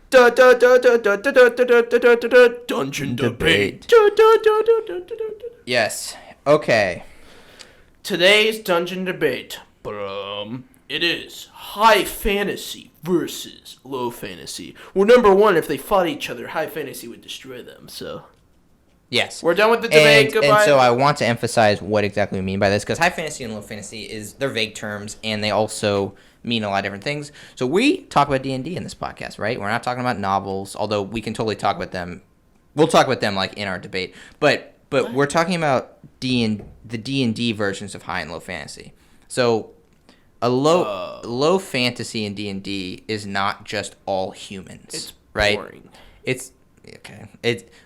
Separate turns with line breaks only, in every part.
Dungeon debate.
Yes. Okay.
Today's dungeon debate. It is high fantasy versus low fantasy. Well, number one, if they fought each other, high fantasy would destroy them. So
Yes.
we're done with the debate. Goodbye.
And so I want to emphasize what exactly we mean by this, because high fantasy and low fantasy they're vague terms, and they also mean a lot of different things. So we talk about D&D in this podcast, right? We're not talking about novels, although we can totally talk about them. We'll talk about them like in our debate, but we're talking about the D&D versions of high and low fantasy. So a low fantasy in D&D is not just all humans.
It's
right?
boring.
It's okay.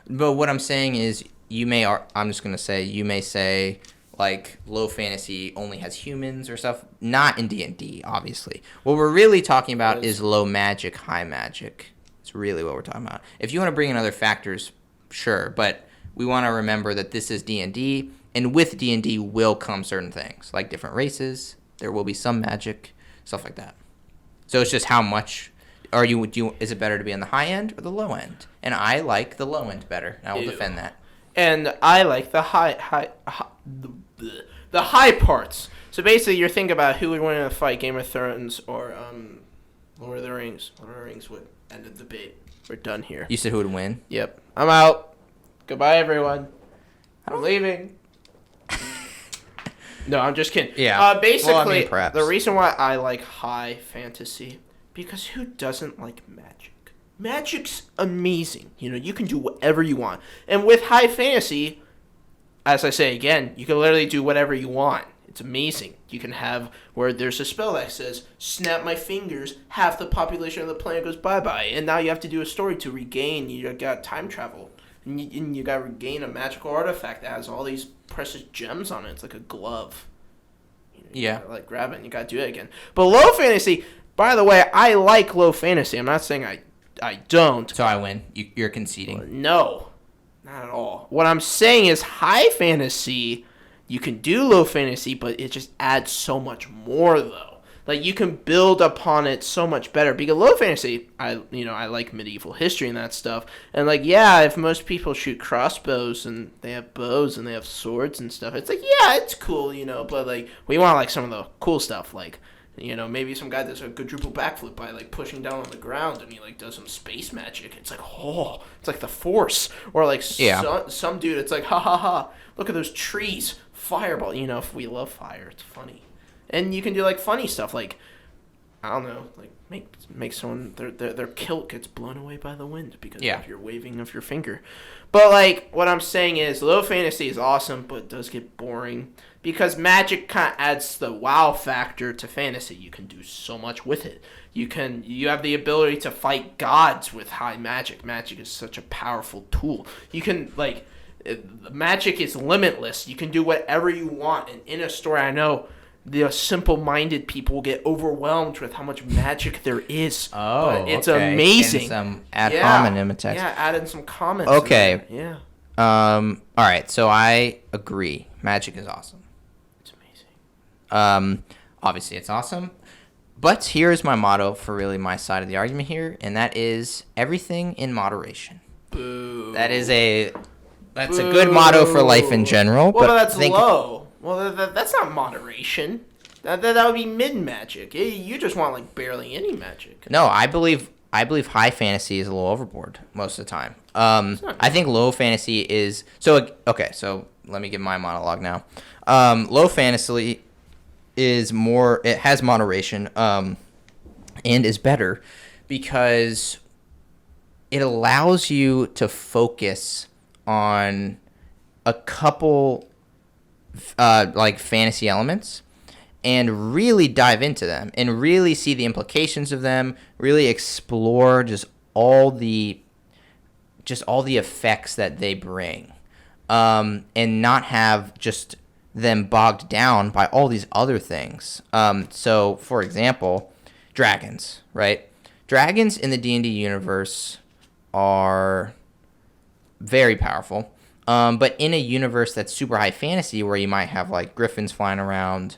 But what I'm saying is you may say like low fantasy only has humans or stuff. Not in D&D, obviously. What we're really talking about is low magic, high magic. It's really what we're talking about. If you want to bring in other factors, sure, but we want to remember that this is D&D, and with D&D will come certain things, like different races. There will be some magic, stuff like that. So it's just how much is it better to be on the high end or the low end? And I like the low end better. And I will defend that.
And I like the the high parts. So basically, you're thinking about who would win in a fight: Game of Thrones or Lord of the Rings. Lord of the Rings would end the debate. We're done here.
You said who would win?
Yep. I'm out. Goodbye, everyone. I'm leaving. No, I'm just kidding.
Yeah.
Basically,
well, I mean, perhaps.
The reason why I like high fantasy, because who doesn't like magic? Magic's amazing. You can do whatever you want. And with high fantasy, as I say again, you can literally do whatever you want. It's amazing. You can have where there's a spell that says, snap my fingers, half the population of the planet goes bye-bye. And now you have to do a story to regain. You got time travel. And you got to regain a magical artifact that has all these precious gems on it. It's like a glove. You gotta, grab it and you got to do it again. But low fantasy, by the way, I like low fantasy. I'm not saying I don't.
So I win. You're conceding.
No, not at all. What I'm saying is high fantasy, you can do low fantasy, but it just adds so much more, though. Like, you can build upon it so much better. Because low fantasy, I like medieval history and that stuff. And, if most people shoot crossbows and they have bows and they have swords and stuff, it's it's cool, But, we want, some of the cool stuff. Maybe some guy does a quadruple backflip by, pushing down on the ground and he, does some space magic. It's it's like the Force. Or, some dude, it's like, ha, ha, ha, look at those trees. Fireball. If we love fire, it's funny. And you can do funny stuff, I don't know, make someone their kilt gets blown away by the wind because of your waving of your finger. But what I'm saying is low fantasy is awesome, but it does get boring because magic kind of adds the wow factor to fantasy. You can do so much with it. You have the ability to fight gods with high magic. Magic is such a powerful tool. You can magic is limitless. You can do whatever you want, and in a story, I know the simple-minded people will get overwhelmed with how much magic there is.
Oh,
but it's amazing.
And some ad hominem attacks.
Yeah, add in some comments.
Okay.
Yeah.
All right. So I agree. Magic is awesome.
It's amazing.
Obviously it's awesome. But here is my motto for really my side of the argument here, and that is everything in moderation.
Boo.
That's a good motto for life in general.
Well, but that's low. Well, that's not moderation. That would be mid-magic. You just want, barely any magic.
No, I believe high fantasy is a little overboard most of the time. I think low fantasy is... So let me give my monologue now. Low fantasy is more... It has moderation and is better because it allows you to focus on a couple... fantasy elements and really dive into them and really see the implications of them, really explore just all the effects that they bring, and not have just them bogged down by all these other things. So for example, dragons, right? Dragons in the D&D universe are very powerful. But in a universe that's super high fantasy where you might have griffins flying around,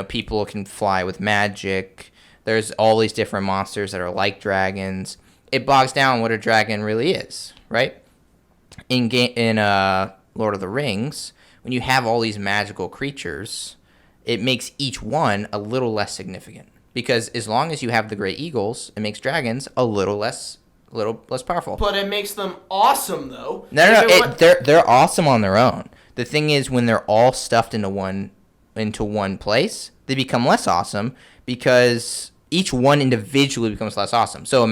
people can fly with magic. There's all these different monsters that are like dragons. it bogs down what a dragon really is, right? In Lord of the Rings, when you have all these magical creatures, it makes each one a little less significant. Because as long as you have the great eagles, it makes dragons a little less powerful.
But it makes them awesome, though.
No, they're awesome on their own. The thing is, when they're all stuffed into one place, they become less awesome because each one individually becomes less awesome. So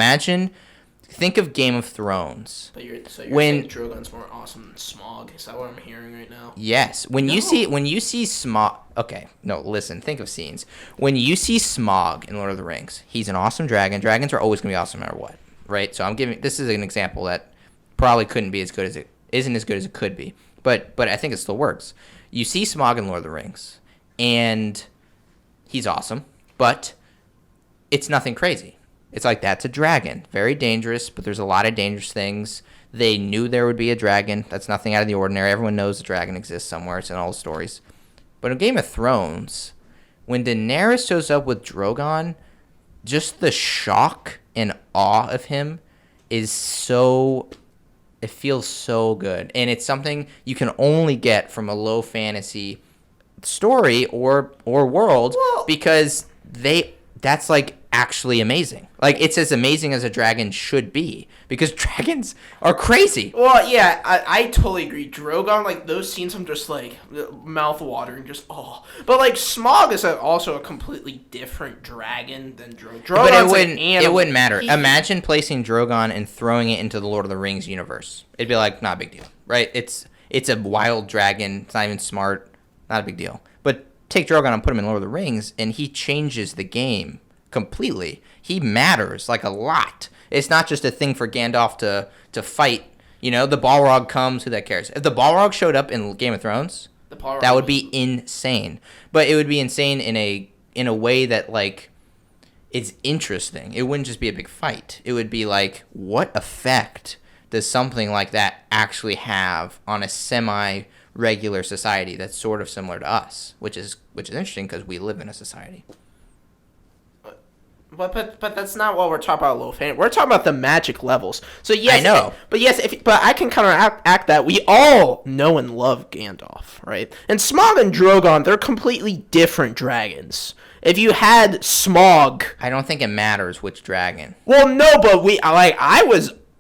think of Game of Thrones.
But you're saying Drogon's more awesome than Smaug? Is that what I'm hearing right now?
Yes. When you see Smaug, okay, no, listen. Think of scenes. When you see Smaug in Lord of the Rings, he's an awesome dragon. Dragons are always gonna be awesome no matter what, right? So this is an example that probably couldn't be as good as it isn't as good as it could be, but I think it still works. You see Smaug in Lord of the Rings, and he's awesome, but it's nothing crazy. It's like, that's a dragon. Very dangerous, but there's a lot of dangerous things. They knew there would be a dragon. That's nothing out of the ordinary. Everyone knows a dragon exists somewhere. It's in all the stories. But in Game of Thrones, when Daenerys shows up with Drogon, just the shock and awe of him is it feels so good. And it's something you can only get from a low fantasy story or world, because that's like actually amazing. Like, it's as amazing as a dragon should be, because dragons are crazy.
Well, yeah, I totally agree. Drogon, like, those scenes, I'm just like mouth watering, just But like, Smaug is also a completely different dragon than Drogon.
But it wouldn't matter. Imagine placing Drogon and throwing it into the Lord of the Rings universe. It'd be like, not a big deal, right? It's a wild dragon. It's not even smart. Not a big deal. But take Drogon and put him in Lord of the Rings, and he changes the game completely. He matters like a lot. It's not just a thing for Gandalf to fight. The Balrog comes, who that cares? If the Balrog showed up in Game of Thrones, that would be insane. But it would be insane in a way that, like, it's interesting. It wouldn't just be a big fight. It would be like, what effect does something like that actually have on a semi-regular society that's sort of similar to us, which is interesting because we live in a society.
But that's not what we're talking about, low fan. We're talking about the magic levels. So yes,
I know.
But I can counteract that. We all know and love Gandalf, right? And Smaug and Drogon, they're completely different dragons. If you had Smaug,
I don't think it matters which dragon.
Well, no, but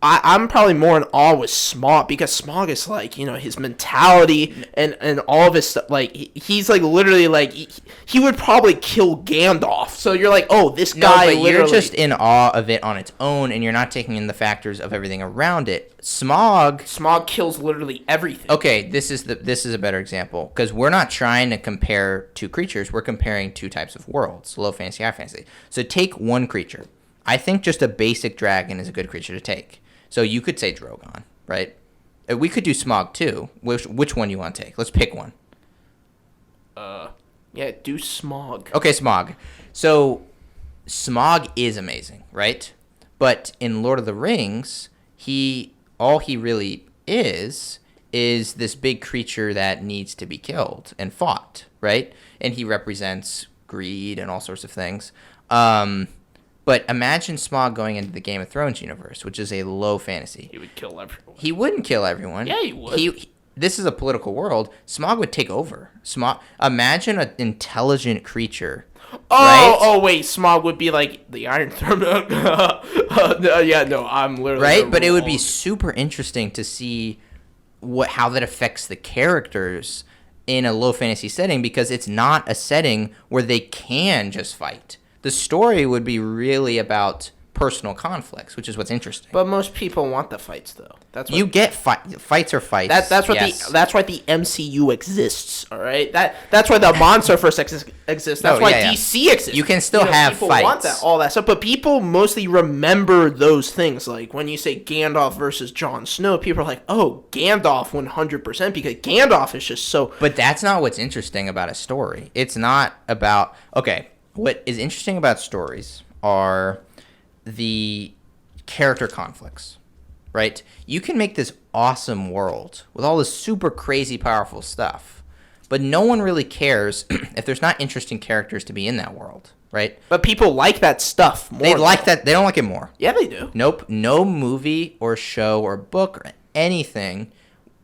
I'm probably more in awe with Smaug, because Smaug is like, his mentality and all of his stuff. Like, he's like literally like he would probably kill Gandalf. So you're like, oh, this guy.
No, but you're just in awe of it on its own, and you're not taking in the factors of everything around it. Smaug
kills literally everything.
Okay, this is a better example, because we're not trying to compare two creatures. We're comparing two types of worlds: low fantasy, high fantasy. So take one creature. I think just a basic dragon is a good creature to take. So you could say Drogon, right? We could do Smaug too. Which one you want to take? Let's pick one.
Yeah, do Smaug.
Okay, Smaug. So Smaug is amazing, right? But in Lord of the Rings, all he really is this big creature that needs to be killed and fought, right? And he represents greed and all sorts of things. But imagine Smaug going into the Game of Thrones universe, which is a low fantasy.
He would kill everyone.
He wouldn't kill everyone.
Yeah, he would.
This is a political world. Smaug would take over. Imagine an intelligent creature. Right?
Oh, wait. Smaug would be like the Iron Throne. Yeah, no, I'm literally
right. But it would be super interesting to see how that affects the characters in a low fantasy setting, because it's not a setting where they can just fight. The story would be really about personal conflicts, which is what's interesting.
But most people want the fights, though.
That's what, you get fights or fights.
That's why the MCU exists. All right. That's why the MonsterVerse exists. That's why DC exists.
You can still have
people
fights.
Want that, all that stuff. But people mostly remember those things. Like when you say Gandalf versus Jon Snow, people are like, "Oh, Gandalf 100%," because Gandalf is just so.
But that's not what's interesting about a story. It's not about What is interesting about stories are the character conflicts, right? You can make this awesome world with all this super crazy powerful stuff, but no one really cares if there's not interesting characters to be in that world, right?
But people like that stuff more.
They like
though.
that. They don't like it more.
Yeah, they do.
Nope. No movie or show or book or anything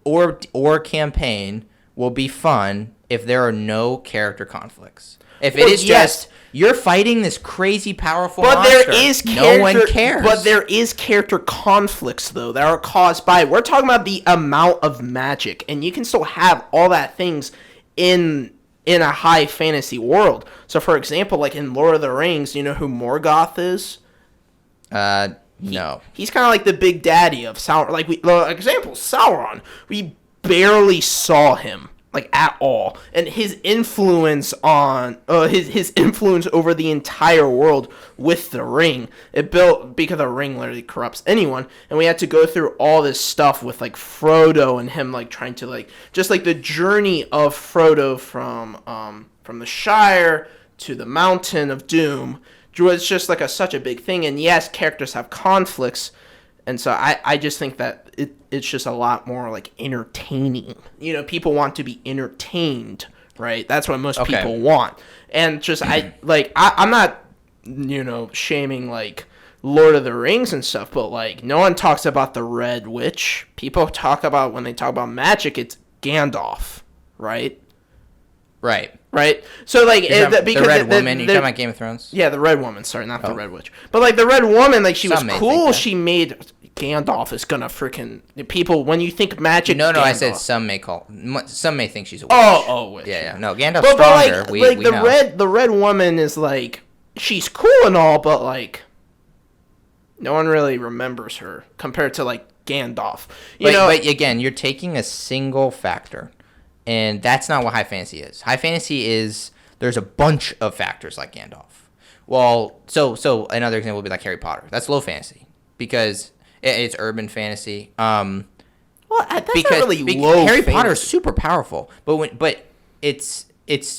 or campaign will be fun if there are no character conflicts. If it
Well,
is
yes.
just you're fighting this crazy powerful
But
monster,
there is
no one cares.
But there is character conflicts though that are caused by. We're talking about the amount of magic, and you can still have all that things in a high fantasy world. So, for example, like in Lord of the Rings, you know who Morgoth is?
No.
He's kind of like the big daddy of Sauron. Like example, Sauron. We barely saw him like at all, and his influence on his influence over the entire world with the ring. It built because the ring literally corrupts anyone, and we had to go through all this stuff with like Frodo and him like trying to like just like the journey of Frodo from the Shire to the Mountain of Doom. Was just like such a big thing, and yes, characters have conflicts, and so I just think that it's just a lot more like entertaining. You know, people want to be entertained, right? That's what most people want, and just I'm not, you know, shaming like Lord of the Rings and stuff, but like no one talks about the Red Witch. People talk about when they talk about magic, it's Gandalf, right? Right. So like
because the Red Woman. You're talking
the
about Game of Thrones.
Yeah, the Red Woman. Sorry, not the Red Witch. But like the Red Woman, like she was cool. She made Gandalf is gonna freaking people when you think magic.
No,
Gandalf.
I said some may think she's a witch.
Witch.
Yeah. No, Gandalf's stronger.
But
we
the
know.
the Red Woman is like she's cool and all, but like no one really remembers her compared to like Gandalf.
But again, you're taking a single factor. And that's not what high fantasy is. High fantasy is there's a bunch of factors like Gandalf. Well, so another example would be like Harry Potter. That's low fantasy because it's urban fantasy.
Well, that's not really low.
Harry
fantasy.
Potter is super powerful, but it's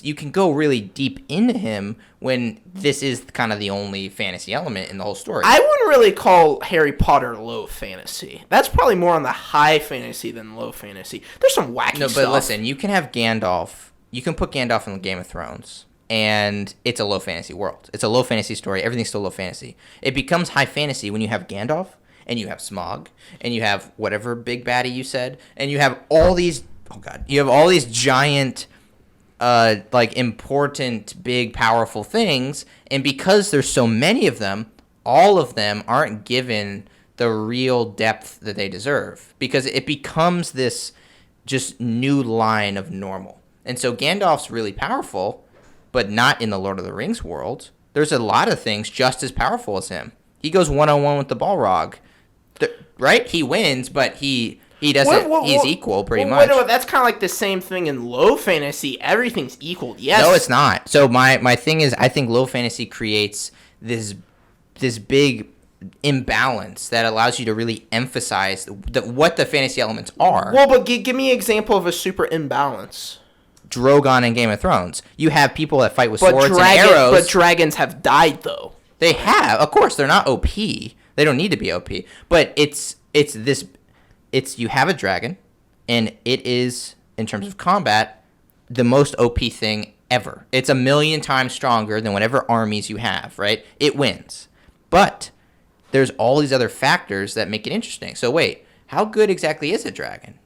you can go really deep into him when this is kind of the only fantasy element in the whole story.
I wouldn't really call Harry Potter low fantasy. That's probably more on the high fantasy than low fantasy. There's some wacky stuff.
No, but listen, you can have Gandalf. You can put Gandalf in Game of Thrones, and it's a low fantasy world. It's a low fantasy story. Everything's still low fantasy. It becomes high fantasy when you have Gandalf, and you have Smaug, and you have whatever big baddie you said, and you have all these. Oh God, you have all these giant. Like important, big, powerful things, and because there's so many of them, all of them aren't given the real depth that they deserve because it becomes this just new line of normal. And so Gandalf's really powerful, but not in the Lord of the Rings world. There's a lot of things just as powerful as him. He goes one-on-one with the Balrog, right? He wins, but he doesn't. He's equal, pretty much.
That's kind of like the same thing in low fantasy. Everything's equal. Yes.
No, it's not. So my thing is, I think low fantasy creates this big imbalance that allows you to really emphasize what the fantasy elements are.
Well, but give me an example of a super imbalance.
Drogon in Game of Thrones. You have people that fight with swords and arrows.
But dragons have died, though.
They have. Of course, they're not OP. They don't need to be OP. But it's you have a dragon, and it is, in terms of combat, the most OP thing ever. It's 1,000,000 times stronger than whatever armies you have, right? It wins. But there's all these other factors that make it interesting. So wait, how good exactly is a dragon?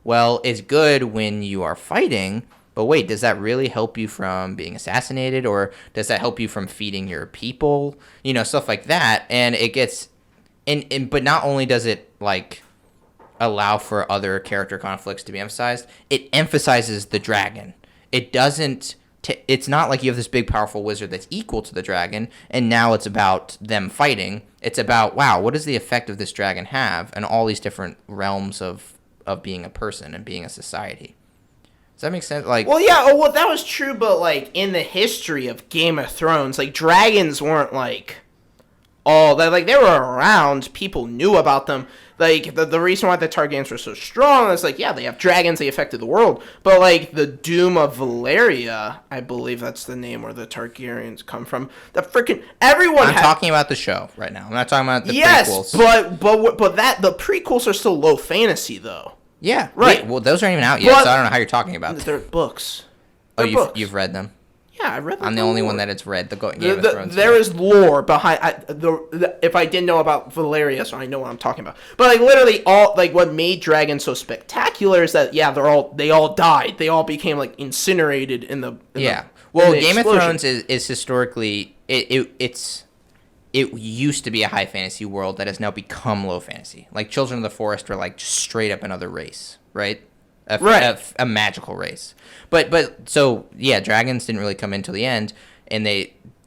Well, it's good when you are fighting, but wait, does that really help you from being assassinated, or does that help you from feeding your people? You know, stuff like that. And it gets, but not only does it, like, allow for other character conflicts to be emphasized, it emphasizes the dragon. It doesn't it's not like you have this big powerful wizard that's equal to the dragon and now it's about them fighting. It's about, wow, what does the effect of this dragon have in all these different realms of being a person and being a society? Does that make sense? Like,
well, yeah, well, that was true, but like in the history of Game of Thrones, like dragons weren't like all that. Like they were around, people knew about them. Like the reason why the Targaryens were so strong is like, yeah, they have dragons, they affected the world, but like the Doom of Valyria, I believe that's the name where the Targaryens come from. The freaking everyone.
I'm talking about the show right now. I'm not talking about the prequels.
but that the prequels are still low fantasy though.
Yeah,
right.
Well, those aren't even out yet, so I don't know how you're talking about them.
They're books.
You've read them?
Yeah, I read.
I'm the only one that has read the Game of Thrones.
There is lore behind. If I didn't know about Valyria, so I know what I'm talking about. But like literally, all like what made dragons so spectacular is that they all died. They all became like incinerated in the.
Well, Game of Thrones is historically it used to be a high fantasy world that has now become low fantasy. Like Children of the Forest are like just straight up another race, right? A magical race. But so yeah, dragons didn't really come in till the end,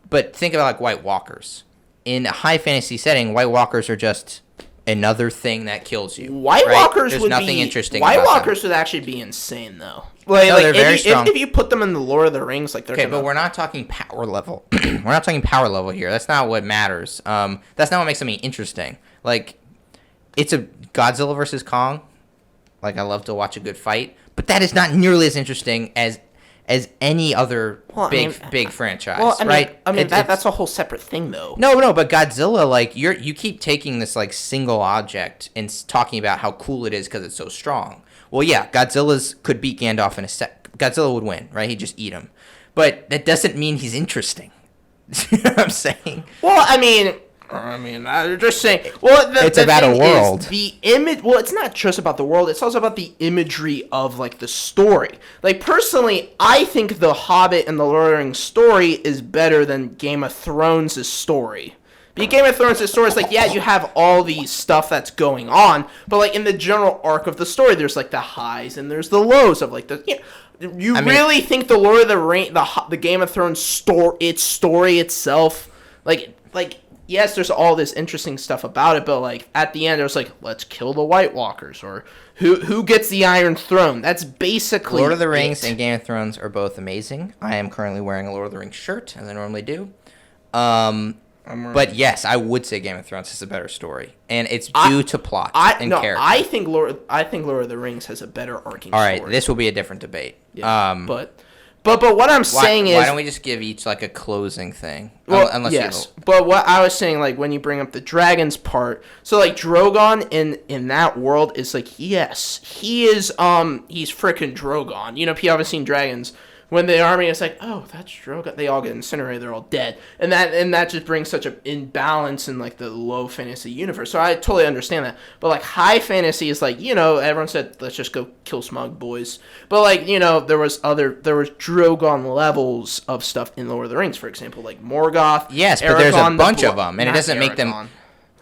but think about like White Walkers. In a high fantasy setting, White Walkers are just another thing that kills you.
White Walkers
There's
would
nothing
be
interesting.
White Walkers would actually be insane though. Like,
no, they're very strong.
If you put them in the Lord of the Rings, like they're
okay, but we're not talking power level. We're not talking power level here. That's not what matters. That's not what makes something interesting. Like, it's a Godzilla versus Kong. Like, I love to watch a good fight, but that is not nearly as interesting as any other big franchise.
Well,
right?
That's a whole separate thing, though.
No, but Godzilla, like you keep taking this like single object and talking about how cool it is because it's so strong. Well, yeah, Godzilla's could beat Gandalf in a set. Godzilla would win, right? He'd just eat him. But that doesn't mean he's interesting. You know what I'm saying?
Well, I'm just saying. Well,
it's about a world.
The image. Well, it's not just about the world. It's also about the imagery of like the story. Like personally, I think The Hobbit and the Lord of the Rings story is better than Game of Thrones' story. Because Game of Thrones' story is like, yeah, you have all these stuff that's going on, but like in the general arc of the story, there's like the highs and there's the lows of like the. You really think the Lord of the Rings, the Game of Thrones story itself, like. Yes, there's all this interesting stuff about it, but like at the end, it was like, let's kill the White Walkers, or who gets the Iron Throne. That's basically
Lord of the Rings and Game of Thrones are both amazing. I am currently wearing a Lord of the Rings shirt, as I normally do. But yes, I would say Game of Thrones is a better story, and it's due to plot and character.
I think Lord of the Rings has a better arcing story.
All right, this will be a different debate.
Yeah, But what I'm saying is...
Why don't we just give each, like, a closing thing?
Well, yes. But what I was saying, like, when you bring up the dragons part... So, like, Drogon in that world is, like, yes, he is, he's frickin' Drogon. You know, if you haven't seen dragons... When the army is like, oh, that's Drogon, they all get incinerated, they're all dead. And that just brings such an imbalance in, like, the low fantasy universe. So I totally understand that. But, like, high fantasy is like, you know, everyone said, let's just go kill Smug boys. But, like, you know, there was Drogon levels of stuff in Lord of the Rings, for example, like Morgoth.
Yes, but there's a bunch of them, and it doesn't make them...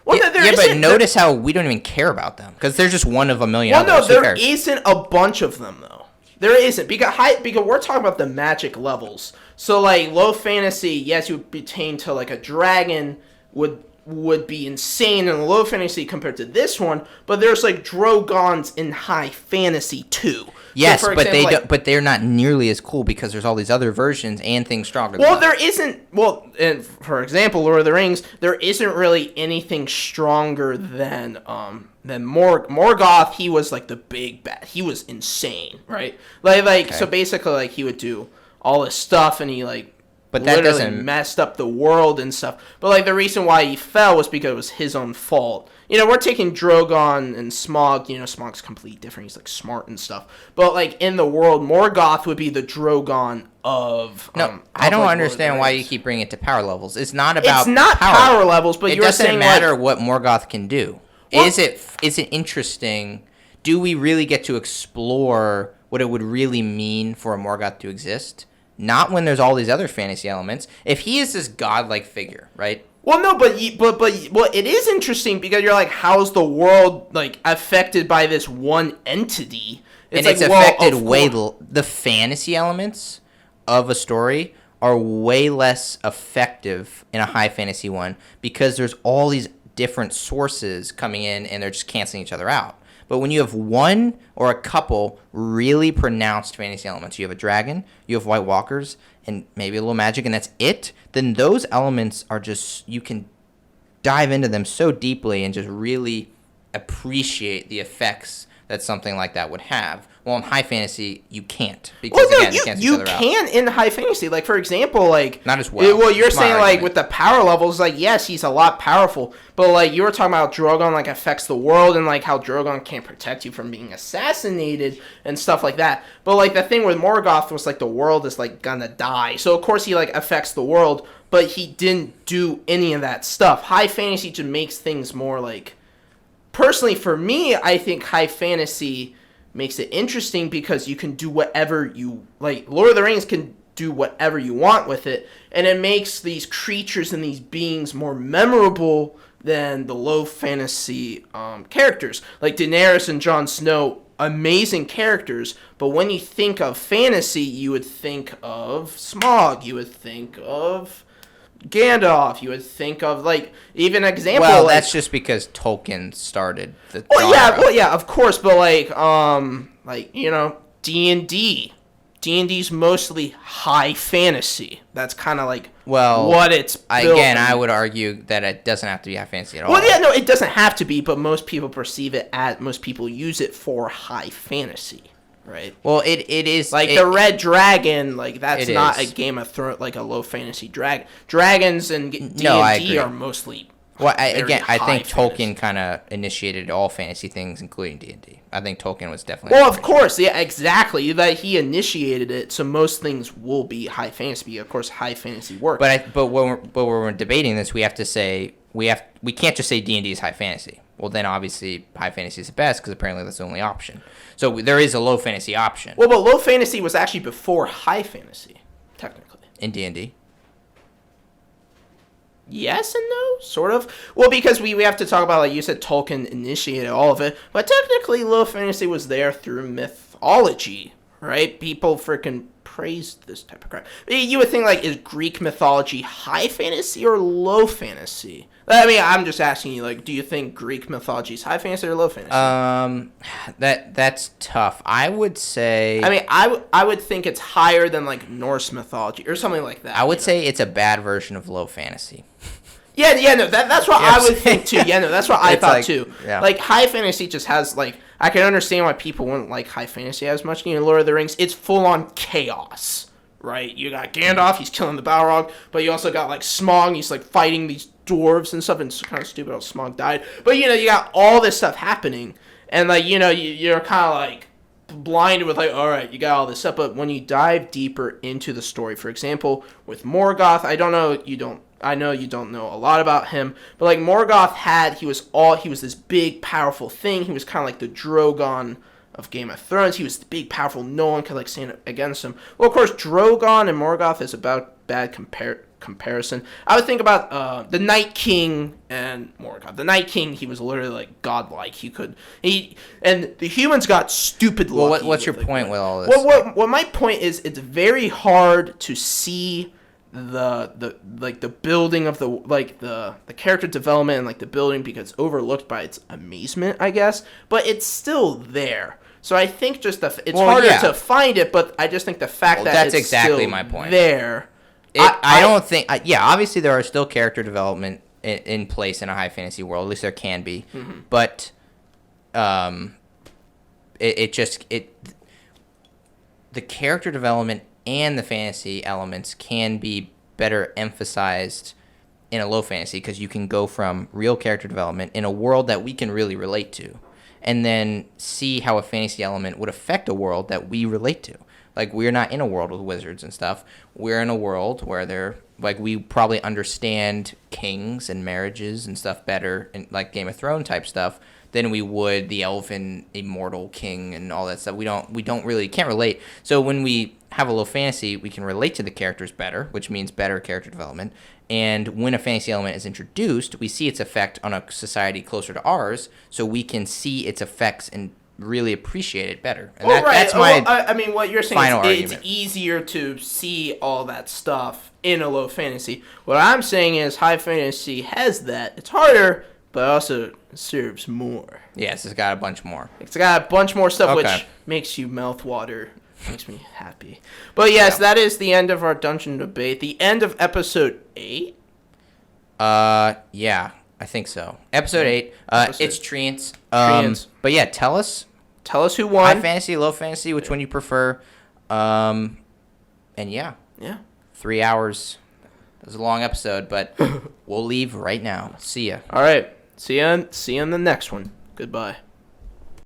Well, but notice how we don't even care about them, because they're just one of a million others.
Well, no, there isn't a bunch of them, though. There isn't, because we're talking about the magic levels. So, like, low fantasy, yes, you would pertain to, like, a dragon would be insane in low fantasy compared to this one, but there's, like, Drogons in high fantasy, too.
Yes, so but they're not nearly as cool because there's all these other versions and things stronger than
there isn't... Well, and for example, Lord of the Rings, there isn't really anything stronger than Morgoth. He was, like, the big bad. He was insane, right? Okay. So basically, like, he would do all this stuff, and he, like... But that literally messed up the world and stuff. But, like, the reason why he fell was because it was his own fault. You know, we're taking Drogon and Smaug. You know, Smaug's completely different. He's, like, smart and stuff. But, like, in the world, Morgoth would be the Drogon of...
No, I don't understand why you keep bringing it to power levels. It's not about
power levels, but you're saying...
It doesn't matter what Morgoth can do. Well, is it interesting? Do we really get to explore what it would really mean for a Morgoth to exist? Not when there's all these other fantasy elements. If he is this godlike figure, right?
Well, no, but it is interesting because you're like, how's the world like affected by this one entity?
It's affected the fantasy elements of a story are way less effective in a high fantasy one because there's all these different sources coming in and they're just canceling each other out. But when you have one or a couple really pronounced fantasy elements, you have a dragon, you have White Walkers, and maybe a little magic, and that's it, then those elements are just, you can dive into them so deeply and just really appreciate the effects that something like that would have. Well, in high fantasy, you can't because
Well, no,
again, it cancels each
you
other out.
can in high fantasy. Like, for example, like...
Not as well.
Well, you're
It's my
saying, like,
argument.
with the power levels, like, yes, he's a lot powerful. But, like, you were talking about Drogon, like, affects the world and, like, how Drogon can't protect you from being assassinated and stuff like that. But, like, the thing with Morgoth was, like, the world is, like, gonna die. So, of course, he, like, affects the world, but he didn't do any of that stuff. High fantasy just makes things more, like... Personally, for me, I think high fantasy makes it interesting because you can do whatever you like. Lord of the Rings can do whatever you want with it, and it makes these creatures and these beings more memorable than the low fantasy characters. Like Daenerys and Jon Snow, amazing characters, but when you think of fantasy, you would think of Smaug, you would think of Gandalf, you would think of, like, even an example.
Well,
like,
that's just because Tolkien started the.
well, yeah, of course, but like you know, D&D. D&D's mostly high fantasy. That's kind of like what it's built
again,
on.
I would argue that it doesn't have to be high fantasy at all.
Well, yeah, no, it doesn't have to be, but most people perceive it as most people use it for high fantasy, right?
Well, it is
Like the Red Dragon, like that's
It
not
is.
a Game of Thrones, like a low fantasy dragon. Dragons and D&D
No, I agree.
are mostly.
Well,
very
I think
high
Tolkien
fantasy.
kind of initiated all fantasy things, including D&D. I think Tolkien was definitely.
Well, of course, yeah, exactly. That he initiated it, so most things will be high fantasy. Of course, high fantasy works.
But when we're debating this, we have to say we can't just say D&D is high fantasy. Well, then obviously high fantasy is the best because apparently that's the only option. So there is a low fantasy option
well, but low fantasy was actually before high fantasy, technically.
in D&D.
Yes and no, sort of. Well, because we have to talk about, like you said, Tolkien initiated all of it, but technically low fantasy was there through mythology, right? People freaking praised this type of crap. You would think, like, is Greek mythology high fantasy or low fantasy? I mean, I'm just asking you, like, do you think Greek mythology is high fantasy or low fantasy?
That's tough. I would say.
I mean, I would think it's higher than, like, Norse mythology or something like that.
I would say it's a bad version of low fantasy.
Yeah, no, that's what
You know
I
what
would
I'm
think too. Yeah, no, that's what I
It's
thought
like-
too.
yeah.
Like, high fantasy just has, like, I can understand why people wouldn't like high fantasy as much. You know, Lord of the Rings, it's full on chaos, right? You got Gandalf, he's killing the Balrog, but you also got, like, Smaug, he's, like, fighting these dwarves and stuff, and it's kind of stupid how Smaug died. But, you know, you got all this stuff happening, and, like, you know, you're kind of, like, blinded with, like, all right, you got all this stuff, but when you dive deeper into the story, for example, with Morgoth, I know you don't know a lot about him, but, like, Morgoth he was this big, powerful thing. He was kind of like the Drogon of Game of Thrones. He was the big, powerful, no one could, like, stand against him. Well, of course, Drogon and Morgoth is about bad comparison. I would think about the Night King and Morgoth. The Night King, he was literally, like, godlike. And the humans got stupid lucky.
Well, what's your point with all this?
What my point is, it's very hard to see the building of the character development and, like, the building because it's overlooked by its amazement, I guess, but it's still there. So I think just it's harder to find it, but I just think the fact that
that's
it's
exactly
still
my point.
there.
I don't think. Obviously there are still character development in place in a high fantasy world. At least there can be, but the character development and the fantasy elements can be better emphasized in a low fantasy because you can go from real character development in a world that we can really relate to, and then see how a fantasy element would affect a world that we relate to. Like, we're not in a world with wizards and stuff. We're in a world where we probably understand kings and marriages and stuff better, and like Game of Thrones type stuff, than we would the elven immortal king and all that stuff. We can't relate. So when we have a low fantasy, we can relate to the characters better, which means better character development. And when a fantasy element is introduced, we see its effect on a society closer to ours, so we can see its effects and really appreciate it better. And that's my
I mean, what you're saying
final
is it's
argument.
easier to see all that stuff in a low fantasy. What I'm saying is high fantasy has that. It's harder, but also serves more.
Yes, it's got a bunch more.
It's got a bunch more stuff,
Okay.
which makes you mouth water. Makes me happy. But yes, that is the end of our dungeon debate. The end of episode 8.
Yeah, I think so. Episode 8. It's Treants.
Treants.
But yeah, tell us
Tell us who won.
High fantasy, low fantasy, which one you prefer. And yeah.
Yeah.
3 hours. It was a long episode, but we'll leave right now. See ya.
All right. See you in the next one. Goodbye.